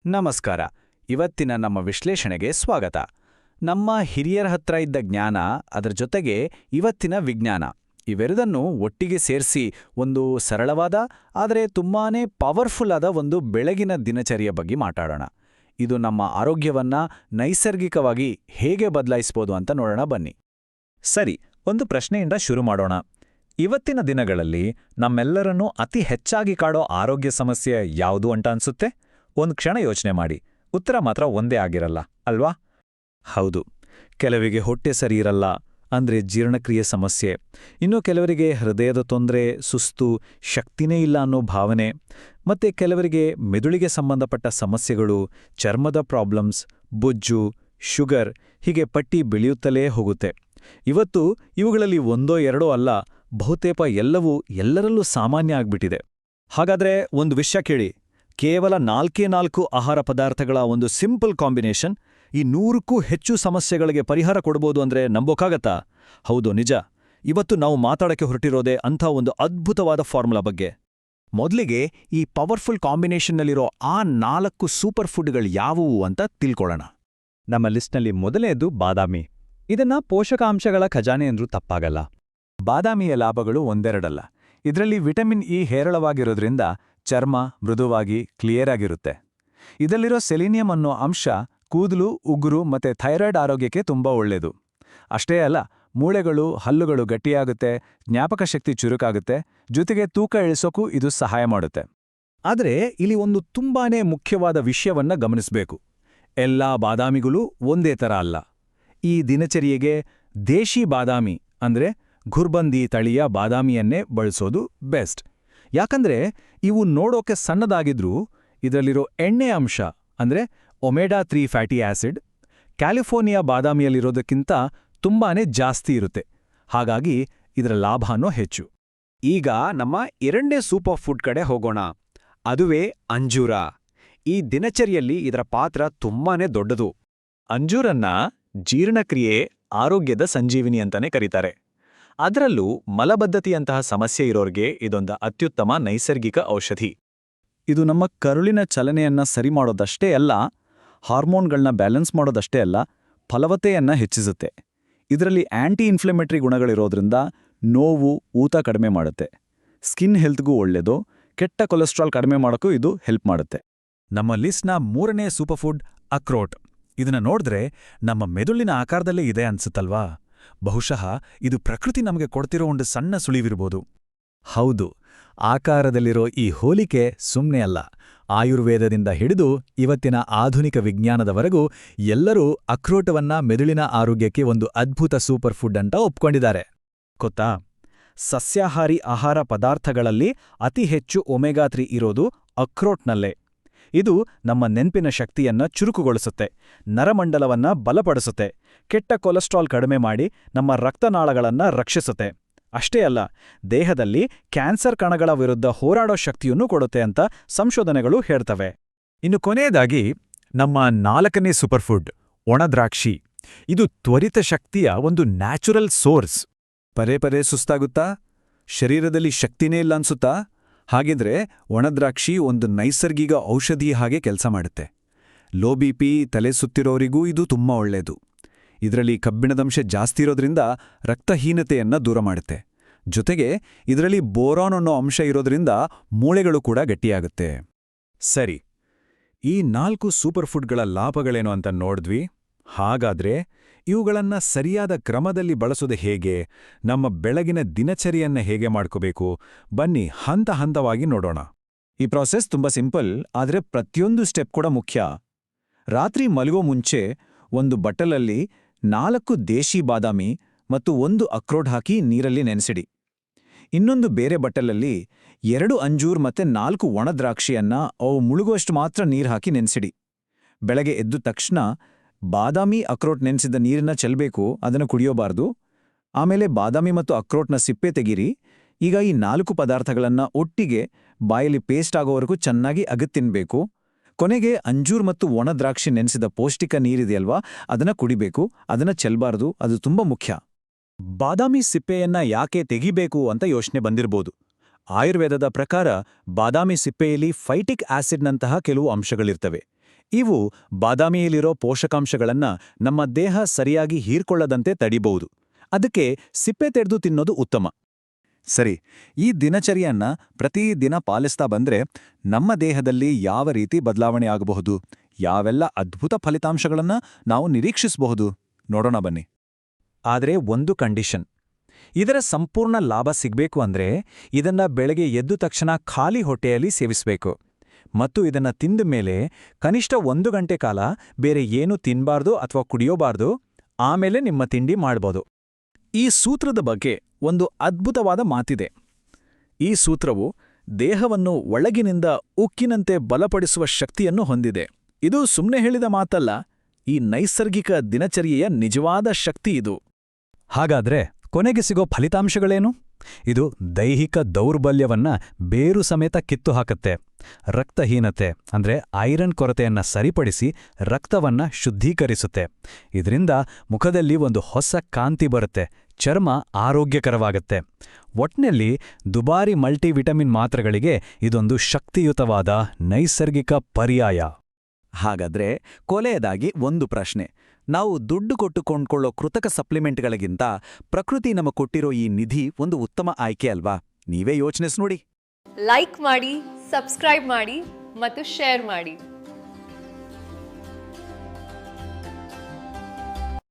ನಮಸ್ಕಾರ. ಇವತ್ತಿನ ನಮ್ಮ ವಿಶ್ಲೇಷಣೆಗೆ ಸ್ವಾಗತ. ನಮ್ಮ ಹಿರಿಯರ ಹತ್ರ ಇದ್ದ ಜ್ಞಾನ, ಅದರ ಜೊತೆಗೆ ಇವತ್ತಿನ ವಿಜ್ಞಾನ, ಇವೆರಡನ್ನೂ ಒಟ್ಟಿಗೆ ಸೇರಿಸಿ ಒಂದು ಸರಳವಾದ ಆದರೆ ತುಂಬಾನೇ ಪವರ್ಫುಲ್ ಆದ ಒಂದು ಬೆಳಗಿನ ದಿನಚರಿಯ ಬಗ್ಗೆ ಮಾತಾಡೋಣ. ಇದು ನಮ್ಮ ಆರೋಗ್ಯವನ್ನ ನೈಸರ್ಗಿಕವಾಗಿ ಹೇಗೆ ಬದಲಾಯಿಸಬಹುದು ಅಂತ ನೋಡೋಣ ಬನ್ನಿ. ಸರಿ, ಒಂದು ಪ್ರಶ್ನೆಯಿಂದ ಶುರು ಮಾಡೋಣ. ಇವತ್ತಿನ ದಿನಗಳಲ್ಲಿ ನಮ್ಮೆಲ್ಲರನ್ನೂ ಅತಿ ಹೆಚ್ಚಾಗಿ ಕಾಡೋ ಆರೋಗ್ಯ ಸಮಸ್ಯೆ ಯಾವುದು ಅಂತ ಅನ್ಸುತ್ತೆ? ಒಂದು ಕ್ಷಣ ಯೋಚನೆ ಮಾಡಿ. ಉತ್ತರ ಮಾತ್ರ ಒಂದೇ ಆಗಿರಲ್ಲ, ಅಲ್ವಾ? ಹೌದು, ಕೆಲವರಿಗೆ ಹೊಟ್ಟೆ ಸರಿ ಇರಲ್ಲ, ಅಂದ್ರೆ ಜೀರ್ಣಕ್ರಿಯೆ ಸಮಸ್ಯೆ. ಇನ್ನು ಕೆಲವರಿಗೆ ಹೃದಯದ ತೊಂದರೆ, ಸುಸ್ತು, ಶಕ್ತಿನೇ ಇಲ್ಲ ಅನ್ನೋ ಭಾವನೆ. ಮತ್ತೆ ಕೆಲವರಿಗೆ ಮೆದುಳಿಗೆ ಸಂಬಂಧಪಟ್ಟ ಸಮಸ್ಯೆಗಳು, ಚರ್ಮದ ಪ್ರಾಬ್ಲಮ್ಸ್, ಬೊಜ್ಜು, ಶುಗರ್, ಹೀಗೆ ಪಟ್ಟಿ ಬೆಳೆಯುತ್ತಲೇ ಹೋಗುತ್ತೆ. ಇವತ್ತು ಇವುಗಳಲ್ಲಿ ಒಂದೋ ಎರಡೋ ಅಲ್ಲ, ಬಹುತೇಕ ಎಲ್ಲವೂ ಎಲ್ಲರಲ್ಲೂ ಸಾಮಾನ್ಯ ಆಗ್ಬಿಟ್ಟಿದೆ. ಹಾಗಾದ್ರೆ ಒಂದು ವಿಷಯ ಕೇಳಿ. ಕೇವಲ 4 ಆಹಾರ ಪದಾರ್ಥಗಳ ಒಂದು ಸಿಂಪಲ್ ಕಾಂಬಿನೇಷನ್ ಈ 100ಕ್ಕೂ ಹೆಚ್ಚು ಸಮಸ್ಯೆಗಳಿಗೆ ಪರಿಹಾರ ಕೊಡ್ಬೋದು ಅಂದ್ರೆ ನಂಬೋಕ್ಕಾಗತ್ತಾ? ಹೌದು, ನಿಜ. ಇವತ್ತು ನಾವು ಮಾತಾಡಕ್ಕೆ ಹೊರಟಿರೋದೇ ಅಂಥ ಒಂದು ಅದ್ಭುತವಾದ ಫಾರ್ಮುಲಾ ಬಗ್ಗೆ. ಮೊದಲಿಗೆ ಈ ಪವರ್ಫುಲ್ ಕಾಂಬಿನೇಷನ್ನಲ್ಲಿರೋ ಆ 4 ಸೂಪರ್ ಫುಡ್ಗಳು ಯಾವುವು ಅಂತ ತಿಳ್ಕೊಳ್ಳೋಣ. ನಮ್ಮ ಲಿಸ್ಟ್ನಲ್ಲಿ ಮೊದಲನೇದು ಬಾದಾಮಿ. ಇದನ್ನ ಪೋಷಕಾಂಶಗಳ ಖಜಾನೆ ಅಂದ್ರೂ ತಪ್ಪಾಗಲ್ಲ. ಬಾದಾಮಿಯ ಲಾಭಗಳು ಒಂದೆರಡಲ್ಲ. ಇದರಲ್ಲಿ ವಿಟಮಿನ್ ಇ ಹೇರಳವಾಗಿರೋದ್ರಿಂದ ಚರ್ಮ ಮೃದುವಾಗಿ ಕ್ಲಿಯರ್ ಆಗಿರುತ್ತೆ. ಇದರಲ್ಲಿರೋ ಸೆಲಿನಿಯಂ ಅನ್ನೋ ಅಂಶ ಕೂದಲು, ಉಗುರು ಮತ್ತೆ ಥೈರಾಯ್ಡ್ ಆರೋಗ್ಯಕ್ಕೆ ತುಂಬಾ ಒಳ್ಳೆಯದು. ಅಷ್ಟೇ ಅಲ್ಲ, ಮೂಳೆಗಳು, ಹಲ್ಲುಗಳು ಗಟ್ಟಿಯಾಗುತ್ತೆ, ಜ್ಞಾಪಕ ಶಕ್ತಿ ಚುರುಕಾಗುತ್ತೆ, ಜೊತೆಗೆ ತೂಕ ಇಳಿಸೋಕ್ಕೂ ಇದು ಸಹಾಯ ಮಾಡುತ್ತೆ. ಆದರೆ ಇಲ್ಲಿ ಒಂದು ತುಂಬಾನೇ ಮುಖ್ಯವಾದ ವಿಷಯವನ್ನ ಗಮನಿಸಬೇಕು. ಎಲ್ಲಾ ಬಾದಾಮಿಗಳು ಒಂದೇ ಥರ ಅಲ್ಲ. ಈ ದಿನಚರಿಯೆಗೆ ದೇಶಿ ಬಾದಾಮಿ ಅಂದ್ರೆ ಘುರ್ಬಂದಿ ತಳಿಯ ಬಾದಾಮಿಯನ್ನೇ ಬಳಸೋದು ಬೆಸ್ಟ್. ಯಾಕಂದ್ರೆ ಇವು ನೋಡೋಕೆ ಸಣ್ಣದಾಗಿದ್ರೂ ಇದರಲ್ಲಿರೋ ಎಣ್ಣೆ ಅಂಶ ಅಂದ್ರೆ ಒಮೆಡಾ 3 ಫ್ಯಾಟಿ ಆಸಿಡ್ ಕ್ಯಾಲಿಫೋರ್ನಿಯಾ ಬಾದಾಮಿಯಲ್ಲಿರೋದಕ್ಕಿಂತ ತುಂಬಾನೇ ಜಾಸ್ತಿ ಇರುತ್ತೆ. ಹಾಗಾಗಿ ಇದರ ಲಾಭನೂ ಹೆಚ್ಚು. ಈಗ ನಮ್ಮ ಎರಡನೇ ಸೂಪರ್ ಫುಡ್ ಕಡೆ ಹೋಗೋಣ. ಅದುವೇ ಅಂಜೂರ. ಈ ದಿನಚರಿಯಲ್ಲಿ ಇದರ ಪಾತ್ರ ತುಂಬಾನೇ ದೊಡ್ಡದು. ಅಂಜೂರನ್ನ ಜೀರ್ಣಕ್ರಿಯೆ, ಆರೋಗ್ಯದ ಸಂಜೀವಿನಿ ಅಂತಾನೆ ಕರೀತಾರೆ. ಅದರಲ್ಲೂ ಮಲಬದ್ಧತೆಯಂತಹ ಸಮಸ್ಯೆ ಇರೋರ್ಗೆ ಇದೊಂದು ಅತ್ಯುತ್ತಮ ನೈಸರ್ಗಿಕ ಔಷಧಿ. ಇದು ನಮ್ಮ ಕರುಳಿನ ಚಲನೆಯನ್ನ ಸರಿ ಮಾಡೋದಷ್ಟೇ ಅಲ್ಲ, ಹಾರ್ಮೋನ್ಗಳನ್ನ ಬ್ಯಾಲೆನ್ಸ್ ಮಾಡೋದಷ್ಟೇ ಅಲ್ಲ, ಫಲವತ್ತೆಯನ್ನ ಹೆಚ್ಚಿಸುತ್ತೆ. ಇದರಲ್ಲಿ ಆಂಟಿ ಇನ್ಫ್ಲಮೇಟರಿ ಗುಣಗಳಿರೋದ್ರಿಂದ ನೋವು, ಊತ ಕಡಿಮೆ ಮಾಡುತ್ತೆ. ಸ್ಕಿನ್ ಹೆಲ್ತ್ಗೂ ಒಳ್ಳೆಯದು. ಕೆಟ್ಟ ಕೊಲೆಸ್ಟ್ರಾಲ್ ಕಡಿಮೆ ಮಾಡೋಕ್ಕೂ ಇದು ಹೆಲ್ಪ್ ಮಾಡುತ್ತೆ. ನಮ್ಮ ಲಿಸ್ಟ್ನ 3ನೇ ಸೂಪರ್ಫುಡ್ ಅಕ್ರೋಟ್. ಇದನ್ನ ನೋಡಿದ್ರೆ ನಮ್ಮ ಮೆದುಳಿನ ಆಕಾರದಲ್ಲೇ ಇದೆ ಅನ್ಸುತ್ತಲ್ವಾ? ಬಹುಶಃ ಇದು ಪ್ರಕೃತಿ ನಮಗೆ ಕೊಡ್ತಿರೋ ಒಂದು ಸಣ್ಣ ಸುಳಿವಿರ್ಬೋದು. ಹೌದು, ಆಕಾರದಲ್ಲಿರೋ ಈ ಹೋಲಿಕೆ ಸುಮ್ಮನೆ ಅಲ್ಲ. ಆಯುರ್ವೇದದಿಂದ ಹಿಡಿದು ಇವತ್ತಿನ ಆಧುನಿಕ ವಿಜ್ಞಾನದವರೆಗೂ ಎಲ್ಲರೂ ಅಕ್ರೋಟವನ್ನ ಮೆದುಳಿನ ಆರೋಗ್ಯಕ್ಕೆ ಒಂದು ಅದ್ಭುತ ಸೂಪರ್ ಫುಡ್ ಅಂತ ಒಪ್ಕೊಂಡಿದ್ದಾರೆ. ಗೊತ್ತಾ, ಸಸ್ಯಾಹಾರಿ ಆಹಾರ ಪದಾರ್ಥಗಳಲ್ಲಿ ಅತಿ ಹೆಚ್ಚು ಒಮೆಗಾ 3 ಇರೋದು ಅಕ್ರೋಟ್ನಲ್ಲೇ. ಇದು ನಮ್ಮ ನೆನ್ಪಿನ ಶಕ್ತಿಯನ್ನ ಚುರುಕುಗೊಳಿಸುತ್ತೆ, ನರಮಂಡಲವನ್ನ ಬಲಪಡಿಸುತ್ತೆ, ಕೆಟ್ಟ ಕೊಲೆಸ್ಟ್ರಾಲ್ ಕಡಿಮೆ ಮಾಡಿ ನಮ್ಮ ರಕ್ತನಾಳಗಳನ್ನ ರಕ್ಷಿಸುತ್ತೆ. ಅಷ್ಟೇ ಅಲ್ಲ, ದೇಹದಲ್ಲಿ ಕ್ಯಾನ್ಸರ್ ಕಣಗಳ ವಿರುದ್ಧ ಹೋರಾಡೋ ಶಕ್ತಿಯನ್ನೂ ಕೊಡುತ್ತೆ ಅಂತ ಸಂಶೋಧನೆಗಳು ಹೇಳ್ತವೆ. ಇನ್ನು ಕೊನೆಯದಾಗಿ ನಮ್ಮ 4ನೇ ಸೂಪರ್ಫುಡ್ ಒಣದ್ರಾಕ್ಷಿ. ಇದು ತ್ವರಿತ ಶಕ್ತಿಯ ಒಂದು ನ್ಯಾಚುರಲ್ ಸೋರ್ಸ್. ಪದೇ ಸುಸ್ತಾಗುತ್ತಾ? ಶರೀರದಲ್ಲಿ ಶಕ್ತಿನೇ ಇಲ್ಲ ಅನ್ಸುತ್ತಾ? ಹಾಗಿದ್ರೆ ಒಣದ್ರಾಕ್ಷಿ ಒಂದು ನೈಸರ್ಗಿಕ ಔಷಧಿ ಹಾಗೆ ಕೆಲಸ ಮಾಡುತ್ತೆ. ಲೋ ಬಿಪಿ, ತಲೆ ಸುತ್ತಿರೋರಿಗೂ ಇದು ತುಂಬಾ ಒಳ್ಳೆಯದು. ಇದರಲ್ಲಿ ಕಬ್ಬಿಣದಂಶ ಜಾಸ್ತಿ ಇರೋದ್ರಿಂದ ರಕ್ತಹೀನತೆಯನ್ನ ದೂರ ಮಾಡುತ್ತೆ. ಜೊತೆಗೆ ಇದರಲ್ಲಿ ಬೋರಾನ್ ಅನ್ನೋ ಅಂಶ ಇರೋದ್ರಿಂದ ಮೂಳೆಗಳು ಕೂಡ ಗಟ್ಟಿಯಾಗುತ್ತೆ. ಸರಿ, ಈ 4 ಸೂಪರ್ ಫುಡ್ಗಳ ಲಾಭಗಳೇನು ಅಂತ ನೋಡಿದ್ವಿ. ಹಾಗಾದ್ರೆ ಇವುಗಳನ್ನ ಸರಿಯಾದ ಕ್ರಮದಲ್ಲಿ ಬಳಸೋದು ಹೇಗೆ? ನಮ್ಮ ಬೆಳಗಿನ ದಿನಚರಿಯನ್ನ ಹೇಗೆ ಮಾಡ್ಕೋಬೇಕು? ಬನ್ನಿ ಹಂತ ಹಂತವಾಗಿ ನೋಡೋಣ. ಈ ಪ್ರಾಸೆಸ್ ತುಂಬಾ ಸಿಂಪಲ್, ಆದರೆ ಪ್ರತಿಯೊಂದು ಸ್ಟೆಪ್ ಕೂಡ ಮುಖ್ಯ. ರಾತ್ರಿ ಮಲಗೋ ಮುಂಚೆ ಒಂದು ಬಟ್ಟಲಲ್ಲಿ 4 ದೇಶಿ ಬಾದಾಮಿ ಮತ್ತು 1 ಅಕ್ರೋಟ್ ಹಾಕಿ ನೀರಲ್ಲಿ ನೆನೆಸಿಡಿ. ಇನ್ನೊಂದು ಬೇರೆ ಬಟ್ಟಲಲ್ಲಿ 2 ಅಂಜೂರ್ ಮತ್ತೆ 4 ಒಣದ್ರಾಕ್ಷಿಯನ್ನ ಅವು ಮುಳುಗುವಷ್ಟು ಮಾತ್ರ ನೀರು ಹಾಕಿ ನೆನೆಸಿಡಿ. ಬೆಳಗ್ಗೆ ಎದ್ದ ತಕ್ಷಣ ಬಾದಾಮಿ, ಅಕ್ರೋಟ್ ನೆನೆಸಿದ ನೀರನ್ನ ಚೆಲ್ಲಬೇಕು, ಅದನ್ನು ಕುಡಿಯೋಬಾರ್ದು. ಆಮೇಲೆ ಬಾದಾಮಿ ಮತ್ತು ಅಕ್ರೋಟ್ನ ಸಿಪ್ಪೆ ತೆಗೀರಿ. ಈಗ ಈ 4 ಪದಾರ್ಥಗಳನ್ನ ಒಟ್ಟಿಗೆ ಬಾಯಲ್ಲಿ ಪೇಸ್ಟ್ ಆಗೋವರೆಗೂ ಚೆನ್ನಾಗಿ ಅಗದ್ ತಿನ್ಬೇಕು. ಕೊನೆಗೆ ಅಂಜೂರ್ ಮತ್ತು ಒಣದ್ರಾಕ್ಷಿ ನೆನೆಸಿದ ಪೌಷ್ಟಿಕ ನೀರಿದೆಯಲ್ವಾ, ಅದನ್ನ ಕುಡಿಬೇಕು. ಅದನ್ನ ಚೆಲ್ಲಬಾರ್ದು, ಅದು ತುಂಬಾ ಮುಖ್ಯ. ಬಾದಾಮಿ ಸಿಪ್ಪೆಯನ್ನ ಯಾಕೆ ತೆಗಿಬೇಕು ಅಂತ ಯೋಚನೆ ಬಂದಿರ್ಬೋದು. ಆಯುರ್ವೇದದ ಪ್ರಕಾರ ಬಾದಾಮಿ ಸಿಪ್ಪೆಯಲ್ಲಿ ಫೈಟಿಕ್ ಆಸಿಡ್ನಂತಹ ಕೆಲವು ಅಂಶಗಳಿರ್ತವೆ. ಇವು ಬಾದಾಮಿಯಲ್ಲಿರೋ ಪೋಷಕಾಂಶಗಳನ್ನ ನಮ್ಮ ದೇಹ ಸರಿಯಾಗಿ ಹೀರ್ಕೊಳ್ಳದಂತೆ ತಡಿಬಹುದು. ಅದಕ್ಕೆ ಸಿಪ್ಪೆ ತೆರೆದು ತಿನ್ನೋದು ಉತ್ತಮ. ಸರಿ, ಈ ದಿನಚರಿಯನ್ನ ಪ್ರತಿದಿನ ಪಾಲಿಸ್ತಾ ಬಂದ್ರೆ ನಮ್ಮ ದೇಹದಲ್ಲಿ ಯಾವ ರೀತಿ ಬದಲಾವಣೆ ಆಗಬಹುದು, ಯಾವೆಲ್ಲ ಅದ್ಭುತ ಫಲಿತಾಂಶಗಳನ್ನ ನಾವು ನಿರೀಕ್ಷಿಸಬಹುದು ನೋಡೋಣ ಬನ್ನಿ. ಆದರೆ ಒಂದು ಕಂಡೀಷನ್. ಇದರ ಸಂಪೂರ್ಣ ಲಾಭ ಸಿಗ್ಬೇಕು ಅಂದ್ರೆ ಇದನ್ನ ಬೆಳಗ್ಗೆ ಎದ್ದ ತಕ್ಷಣ ಖಾಲಿ ಹೊಟ್ಟೆಯಲ್ಲಿ ಸೇವಿಸಬೇಕು ಮತ್ತು ಇದನ್ನ ತಿಂದ ಮೇಲೆ ಕನಿಷ್ಠ 1 ಗಂಟೆ ಕಾಲ ಬೇರೆ ಏನೂ ತಿನ್ಬಾರ್ದು ಅಥವಾ ಕುಡಿಯೋಬಾರ್ದು. ಆಮೇಲೆ ನಿಮ್ಮ ತಿಂಡಿ ಮಾಡ್ಬೋದು. ಈ ಸೂತ್ರದ ಬಗ್ಗೆ ಒಂದು ಅದ್ಭುತವಾದ ಮಾತಿದೆ. ಈ ಸೂತ್ರವು ದೇಹವನ್ನು ಒಳಗಿನಿಂದ ಉಕ್ಕಿನಂತೆ ಬಲಪಡಿಸುವ ಶಕ್ತಿಯನ್ನು ಹೊಂದಿದೆ. ಇದು ಸುಮ್ಮನೆ ಹೇಳಿದ ಮಾತಲ್ಲ, ಈ ನೈಸರ್ಗಿಕ ದಿನಚರ್ಯೆಯ ನಿಜವಾದ ಶಕ್ತಿ ಇದು. ಹಾಗಾದ್ರೆ ಕೊನೆಗೆ ಸಿಗೋ ಫಲಿತಾಂಶಗಳೇನು? ಇದು ದೈಹಿಕ ದೌರ್ಬಲ್ಯವನ್ನ ಬೇರು ಸಮೇತ ಕಿತ್ತು ಹಾಕತ್ತೆ. ರಕ್ತಹೀನತೆ ಅಂದ್ರೆ ಐರನ್ ಕೊರತೆಯನ್ನ ಸರಿಪಡಿಸಿ ರಕ್ತವನ್ನ ಶುದ್ಧೀಕರಿಸುತ್ತೆ. ಇದರಿಂದ ಮುಖದಲ್ಲಿ ಒಂದು ಹೊಸ ಕಾಂತಿ ಬರುತ್ತೆ, ಚರ್ಮ ಆರೋಗ್ಯಕರವಾಗತ್ತೆ. ಒಟ್ನಲ್ಲಿ ದುಬಾರಿ ಮಲ್ಟಿವಿಟಮಿನ್ ಮಾತ್ರೆಗಳಿಗೆ ಇದೊಂದು ಶಕ್ತಿಯುತವಾದ ನೈಸರ್ಗಿಕ ಪರ್ಯಾಯ. ಹಾಗಾದ್ರೆ ಕೊನೆಯದಾಗಿ ಒಂದು ಪ್ರಶ್ನೆ. ನಾವು ದುಡ್ಡು ಕೊಟ್ಟು ಕೊಂಡ್ಕೊಳ್ಳೋ ಕೃತಕ ಸಪ್ಲಿಮೆಂಟ್ಗಳಿಗಿಂತ ಪ್ರಕೃತಿ ನಮಗೆ ಕೊಟ್ಟಿರೋ ಈ ನಿಧಿ ಒಂದು ಉತ್ತಮ ಆಯ್ಕೆ ಅಲ್ವಾ? ನೀವೇ ಯೋಚಿಸಿ ನೋಡಿ. ಲೈಕ್ ಮಾಡಿ, ಸಬ್ಸ್ಕ್ರೈಬ್ ಮಾಡಿ ಮತ್ತು ಶೇರ್ ಮಾಡಿ.